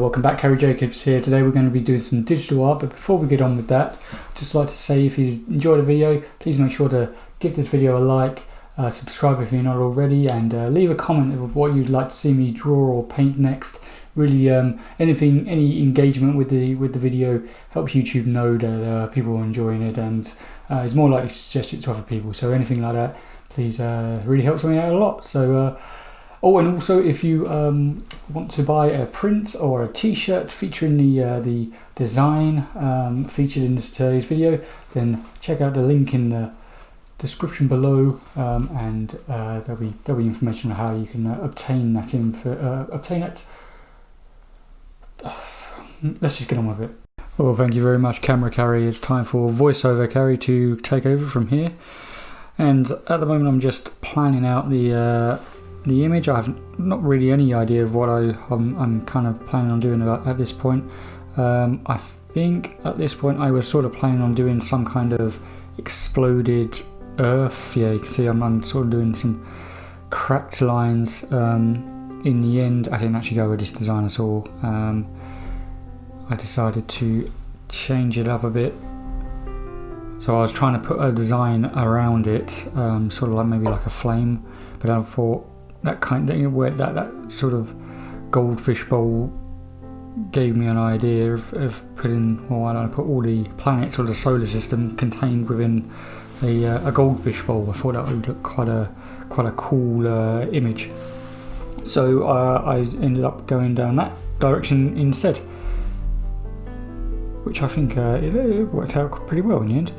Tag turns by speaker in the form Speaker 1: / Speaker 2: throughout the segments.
Speaker 1: welcome back, Harry Jacobs here. Today we're going to be doing some digital art, but before we get on with that, I'd just like to say if you enjoyed the video, please make sure to give this video a like, subscribe if you're not already, and leave a comment of what you'd like to see me draw or paint next. Really, any engagement with the video helps YouTube know that people are enjoying it, and is more likely to suggest it to other people. So anything like that, please, really helps me out a lot. So. Oh, and also if you want to buy a print or a t-shirt featuring the design featured in today's video, then check out the link in the description below, and there'll be information on how you can obtain that Let's just get on with it. Well, thank you very much, camera Carrie. It's time for voiceover Carrie to take over from here. And at the moment I'm just planning out the image. I have not really any idea of what I'm kind of planning on doing at this point. I think at this point I was sort of planning on doing some kind of exploded earth. Yeah, you can see I'm sort of doing some cracked lines. In the end, I didn't actually go with this design at all. I decided to change it up a bit. So I was trying to put a design around it, sort of like maybe like a flame, but I thought that kind of thing, where that sort of goldfish bowl gave me an idea of putting, well, why don't I put all the planets or the solar system contained within a goldfish bowl. I thought that would look quite a cool image. So I ended up going down that direction instead, which I think it worked out pretty well in the end.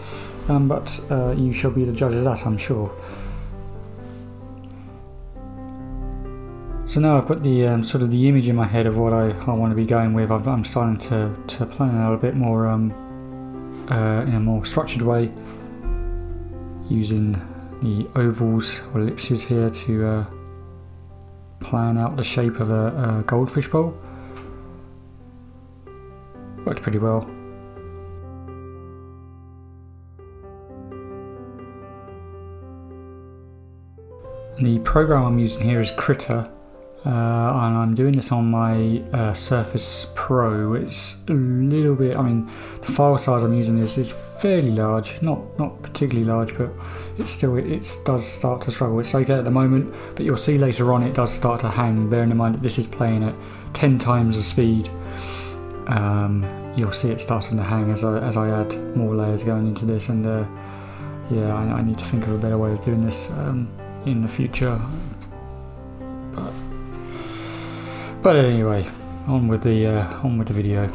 Speaker 1: But you shall be the judge of that, I'm sure. So now I've got the sort of the image in my head of what I want to be going with. I'm starting to plan out a bit more in a more structured way, using the ovals or ellipses here to plan out the shape of a goldfish bowl. Worked pretty well. And the program I'm using here is Critter. And I'm doing this on my Surface Pro. It's a little bit, I mean, the file size I'm using is fairly large, not particularly large, but it does start to struggle. It's okay at the moment, but you'll see later on it does start to hang, bearing in mind that this is playing at 10 times the speed. You'll see it starting to hang as I add more layers going into this, and yeah, I need to think of a better way of doing this in the future. But anyway, on with the video.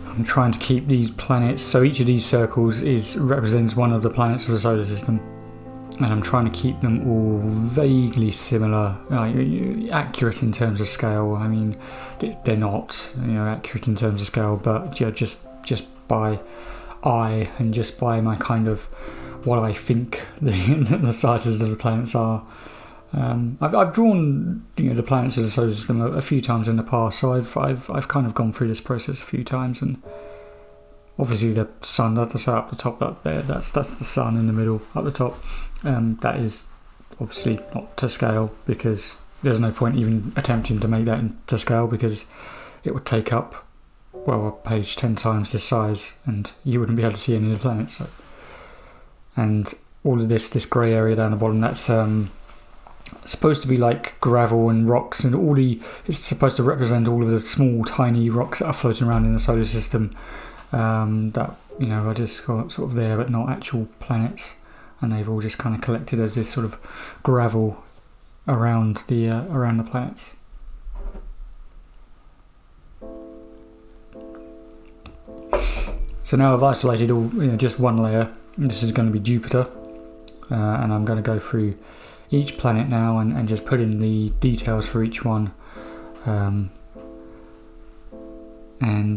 Speaker 1: I'm trying to keep these planets, so each of these circles represents one of the planets of the solar system, and I'm trying to keep them all vaguely similar, accurate in terms of scale. I mean, they're not, accurate in terms of scale, but yeah, just by eye and just by my kind of what I think the sizes of the planets are. I've drawn the planets of the solar system a few times in the past, so I've kind of gone through this process a few times, and obviously the sun that's up the top up there, that's the sun in the middle up the top. That is obviously not to scale, because there's no point even attempting to make that to scale, because it would take up, well, a page 10 times this size, and you wouldn't be able to see any of the planets. So. And all of this grey area down the bottom, that's supposed to be like gravel and rocks, and it's supposed to represent all of the small tiny rocks that are floating around in the solar system, that are just sort of there but not actual planets, and they've all just kind of collected as this sort of gravel around the planets. So now I've isolated all, just one layer. This is going to be Jupiter, and I'm going to go through each planet now and just put in the details for each one. And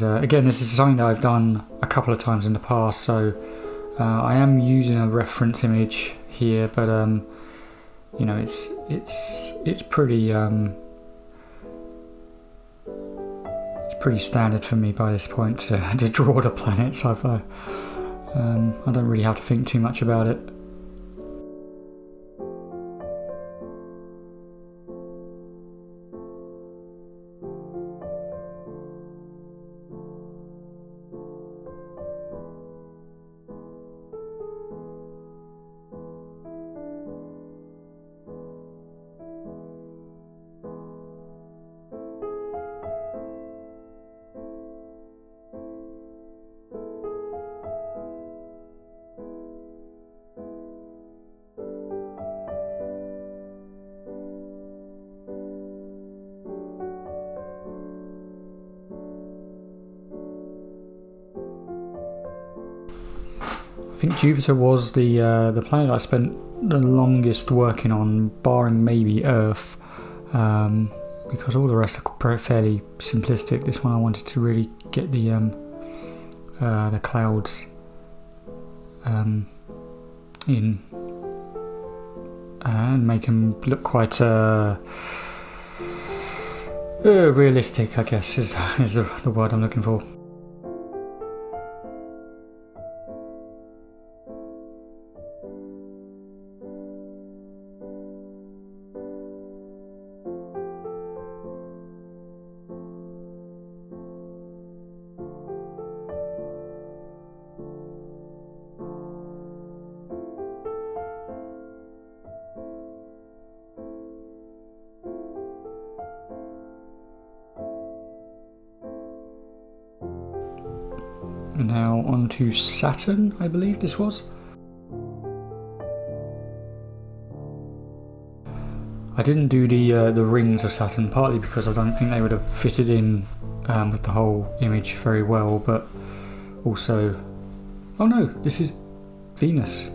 Speaker 1: again, this is something that I've done a couple of times in the past, so I am using a reference image here, but it's pretty pretty standard for me by this point to draw the planets. I don't really have to think too much about it. I think Jupiter was the planet I spent the longest working on, barring maybe Earth, because all the rest are fairly simplistic. This one I wanted to really get the clouds in and make them look quite realistic, I guess is the word I'm looking for. Now on to Saturn, I believe this was. I didn't do the rings of Saturn, partly because I don't think they would have fitted in with the whole image very well, but also... Oh no, this is Venus.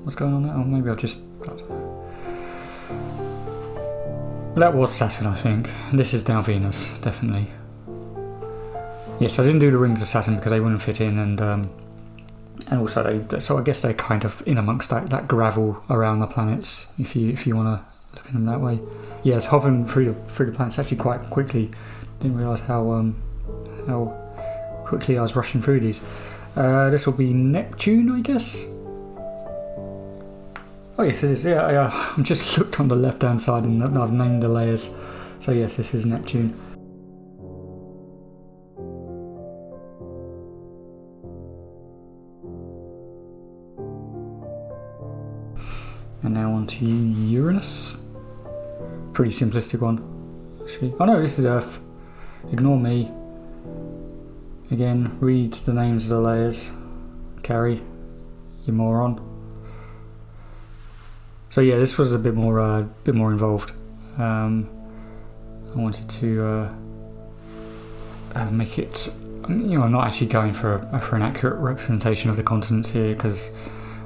Speaker 1: What's going on there? Oh, maybe I'll just... I don't know. That was Saturn, I think. This is now Venus, definitely. Yes, I didn't do the rings of Saturn because they wouldn't fit in, and also so I guess they're kind of in amongst that gravel around the planets. If you want to look at them that way. Yeah, it's hovering through the planets actually quite quickly. Didn't realise how quickly I was rushing through these. This will be Neptune, I guess. Oh yes, it is. Yeah. I've just looked on the left-hand side and I've named the layers. So yes, this is Neptune. And now on to Uranus. Pretty simplistic one, actually. Oh no, this is Earth. Ignore me. Again, read the names of the layers. Carrie, you moron. So yeah, this was a bit more involved. I wanted to make it, not actually going for an accurate representation of the continents here, because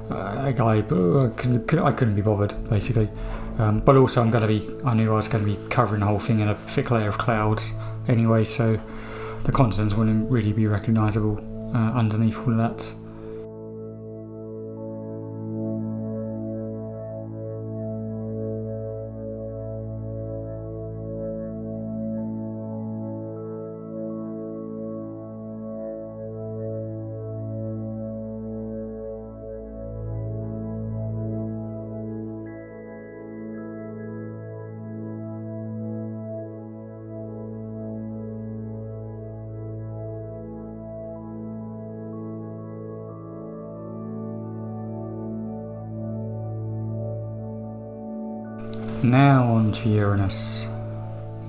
Speaker 1: I couldn't be bothered, basically. But also I knew I was going to be covering the whole thing in a thick layer of clouds anyway, so the continents wouldn't really be recognisable underneath all of that. Now on to Uranus.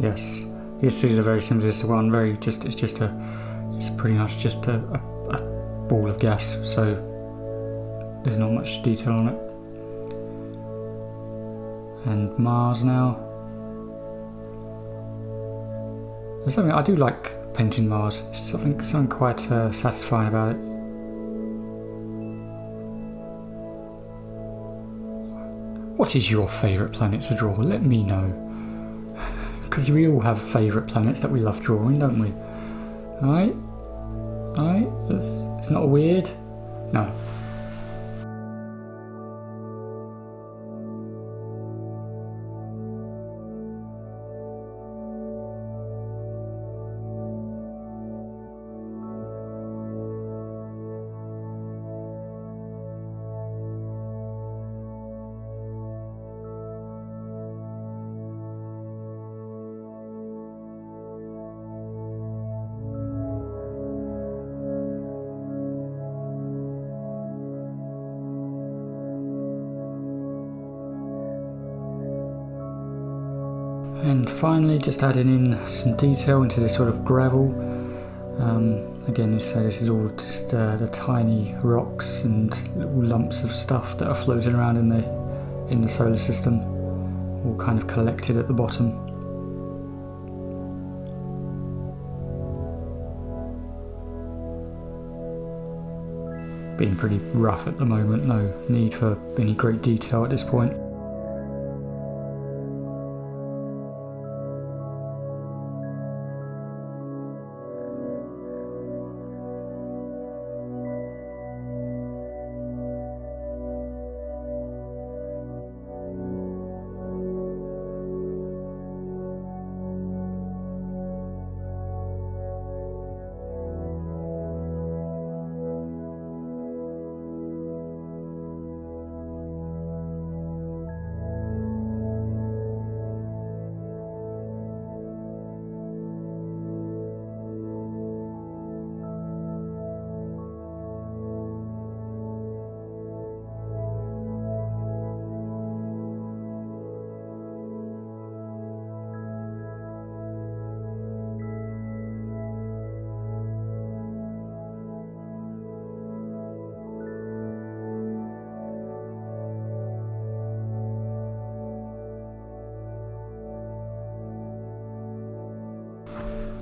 Speaker 1: Yes, this is a very simplistic one. It's pretty much just a ball of gas. So there's not much detail on it. And Mars now. There's something I do like painting Mars. It's something quite satisfying about it. What is your favourite planet to draw? Let me know. Because we all have favourite planets that we love drawing, don't we? Alright? Alright? It's not weird? No. And finally, just adding in some detail into this sort of gravel. Again, this is all just the tiny rocks and little lumps of stuff that are floating around in the solar system, all kind of collected at the bottom. Being pretty rough at the moment, no need for any great detail at this point.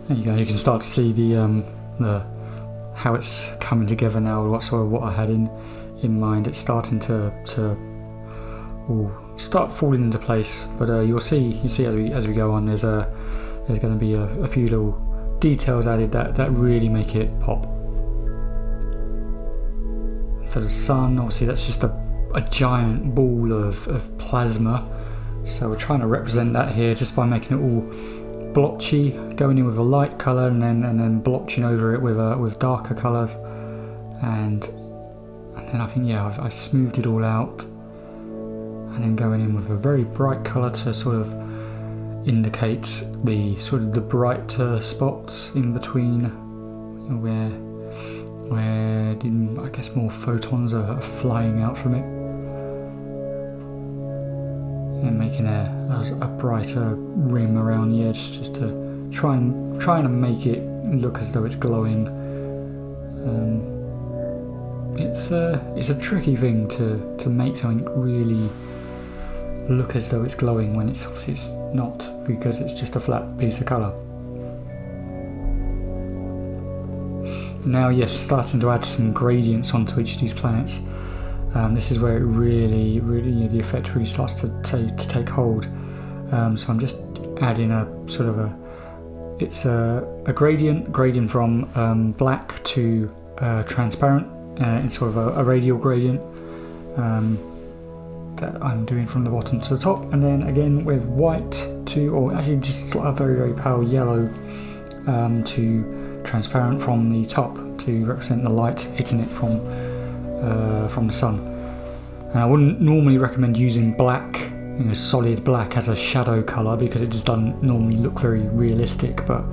Speaker 1: There you go. You can start to see the how it's coming together now. What I had in mind. It's starting to start falling into place. But you see as we go on. There's going to be a few little details added that really make it pop. For the sun, obviously that's just a giant ball of plasma. So we're trying to represent that here just by making it all blotchy, going in with a light colour and then blotching over it with darker colours, and then I think I've smoothed it all out, and then going in with a very bright colour to sort of indicate the brighter spots in between where I guess more photons are flying out from it, and making a brighter rim around the edge just to trying to make it look as though it's glowing. It's a tricky thing to make something really look as though it's glowing when it's obviously not, because it's just a flat piece of colour. Now, yes, starting to add some gradients onto each of these planets. This is where it really, the effect really starts to take hold. So I'm just adding it's a gradient from black to transparent. It's sort of a radial gradient that I'm doing from the bottom to the top, and then again with white or actually just a very, very pale yellow to transparent from the top to represent the light hitting it from the sun. And I wouldn't normally recommend using black, solid black as a shadow colour, because it just doesn't normally look very realistic, but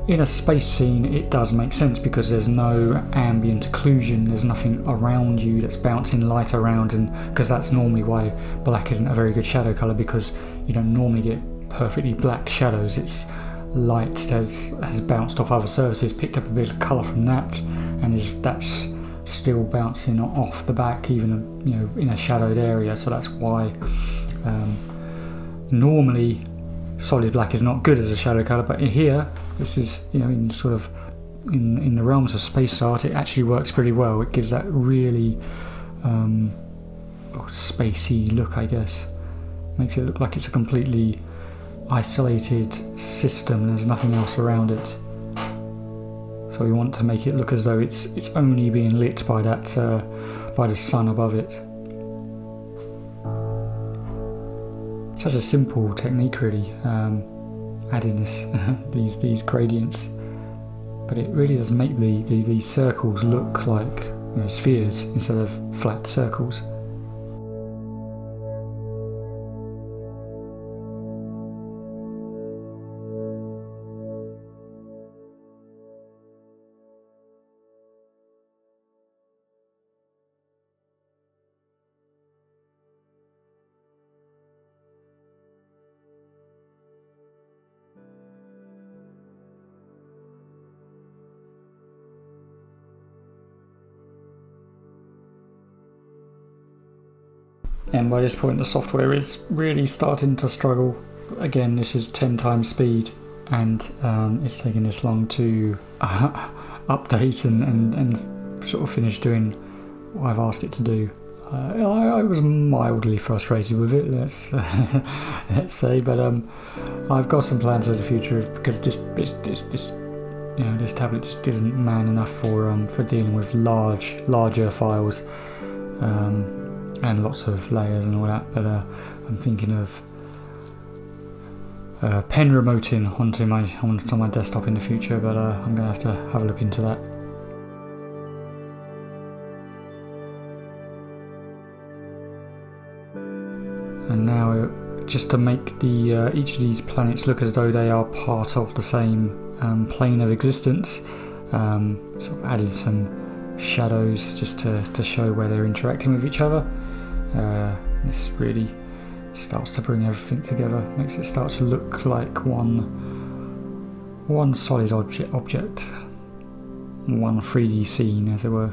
Speaker 1: in a space scene it does make sense because there's no ambient occlusion, there's nothing around you that's bouncing light around, and because that's normally why black isn't a very good shadow colour, because you don't normally get perfectly black shadows. It's light has bounced off other surfaces, picked up a bit of colour from that, and that's still bouncing off the back, even in a shadowed area. So that's why normally solid black is not good as a shadow colour, but here this is in the realms of space art, it actually works pretty well. It gives that really spacey look, I guess. Makes it look like it's a completely isolated system, there's nothing else around it. So we want to make it look as though it's only being lit by the sun above it. Such a simple technique, really, adding these gradients, but it really does make these circles look like spheres instead of flat circles. and by this point the software is really starting to struggle. Again, this is 10 times speed, and it's taking this long to update and sort of finish doing what I've asked it to do. I was mildly frustrated with it, let's say, but I've got some plans for the future, because this tablet just isn't man enough for dealing with larger files and lots of layers and all that. But I'm thinking of pen remoting onto my desktop in the future, but I'm gonna have to have a look into that. And now, just to make the each of these planets look as though they are part of the same plane of existence, sort of added some shadows just to show where they're interacting with each other. This really starts to bring everything together, makes it start to look like one solid object, one 3D scene, as it were.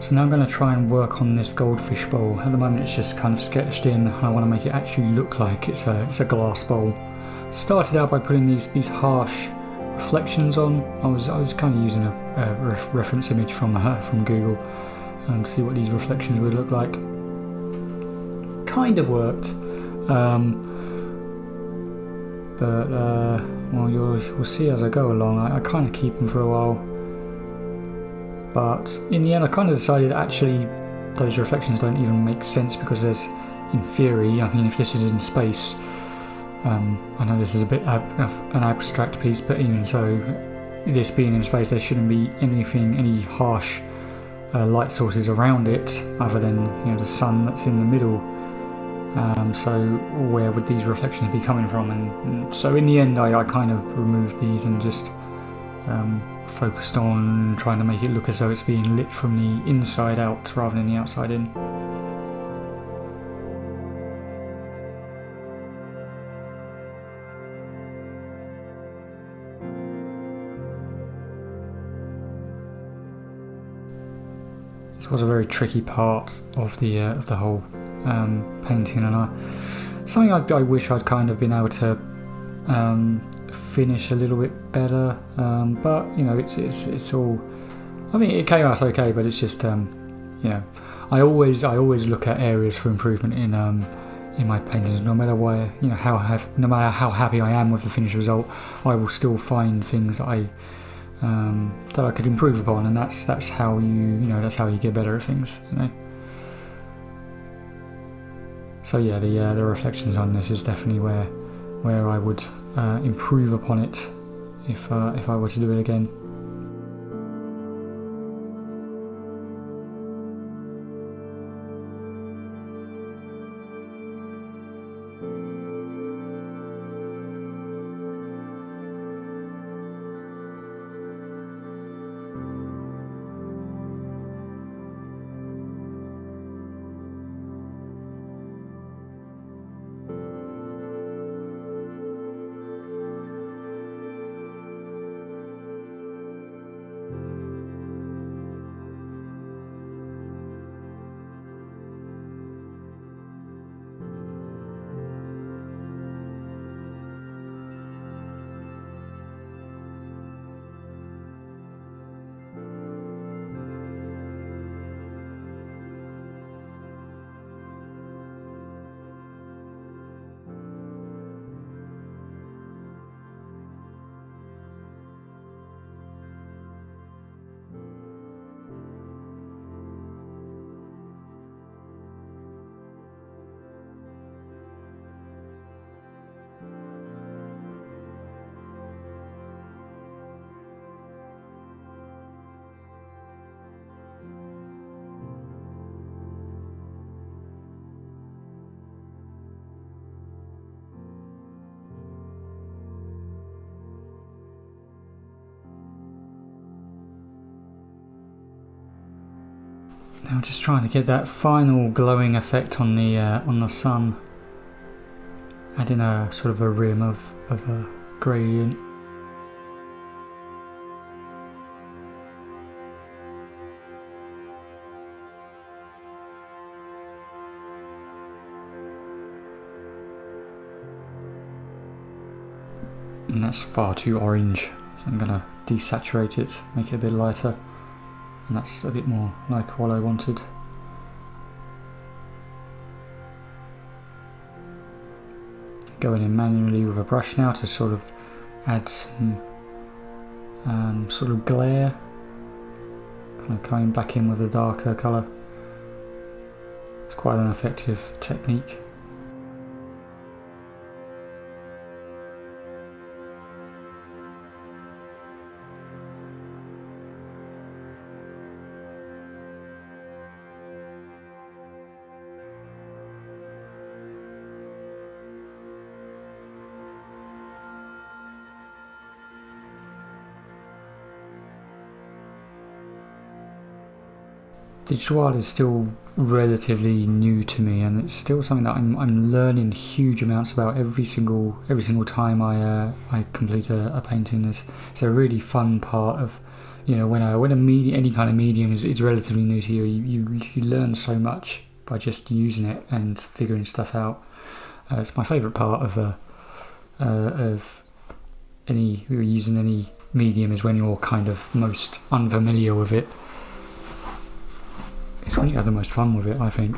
Speaker 1: So now I'm going to try and work on this goldfish bowl. At the moment it's just kind of sketched in, and I want to make it actually look like it's a glass bowl. Started out by putting these harsh reflections on. I was kind of using a reference image from Google to see what these reflections would look like. Kind of worked, but well, you'll see as I go along. I kind of keep them for a while. But in the end I kind of decided actually those reflections don't even make sense, because there's, in theory, I mean if this is in space, I know this is a bit an abstract piece, but even so, this being in space, there shouldn't be any harsh light sources around it other than the sun that's in the middle. So where would these reflections be coming from? And so in the end I kind of removed these and just focused on trying to make it look as though it's being lit from the inside out rather than the outside in. This was a very tricky part of the whole painting, and something I wish I'd kind of been able to finish a little bit better, but it's all, I mean it came out okay, but it's just I always look at areas for improvement in my paintings. No matter where, no matter how happy I am with the finished result, I will still find things that I could improve upon, and that's how you get better at things, So yeah, the reflections on this is definitely where I would improve upon it if I were to do it again. Now just trying to get that final glowing effect on the sun, adding a sort of a rim of a gradient. And that's far too orange, so I'm going to desaturate it, make it a bit lighter, and that's a bit more like what I wanted. Going in manually with a brush now to sort of add some sort of glare, kind of coming back in with a darker colour. It's quite an effective technique. Digital art is still relatively new to me, and it's still something that I'm learning huge amounts about every single time I complete a painting. It's a really fun part of, you know, when any kind of medium is relatively new to you, you learn so much by just using it and figuring stuff out. It's my favourite part of using any medium, is when you're kind of most unfamiliar with it. It's when you have the most fun with it, I think.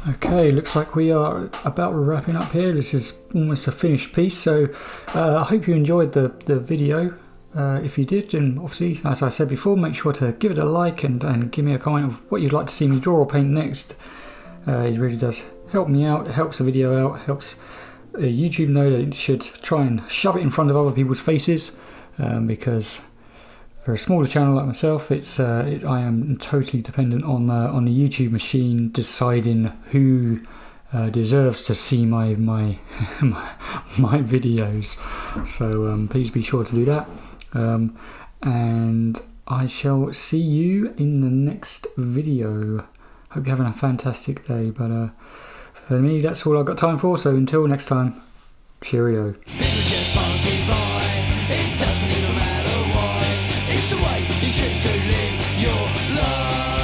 Speaker 1: Okay, looks like we are about wrapping up here. This is almost a finished piece, so I hope you enjoyed the video. If you did, and obviously, as I said before, make sure to give it a like and give me a comment of what you'd like to see me draw or paint next. It really does help me out, it helps the video out, helps YouTube know that it should try and shove it in front of other people's faces, because for a smaller channel like myself, I am totally dependent on the YouTube machine deciding who deserves to see my videos. So please be sure to do that. And I shall see you in the next video. Hope you're having a fantastic day. But for me, that's all I've got time for. So until next time, cheerio. It's the way you choose to live your life.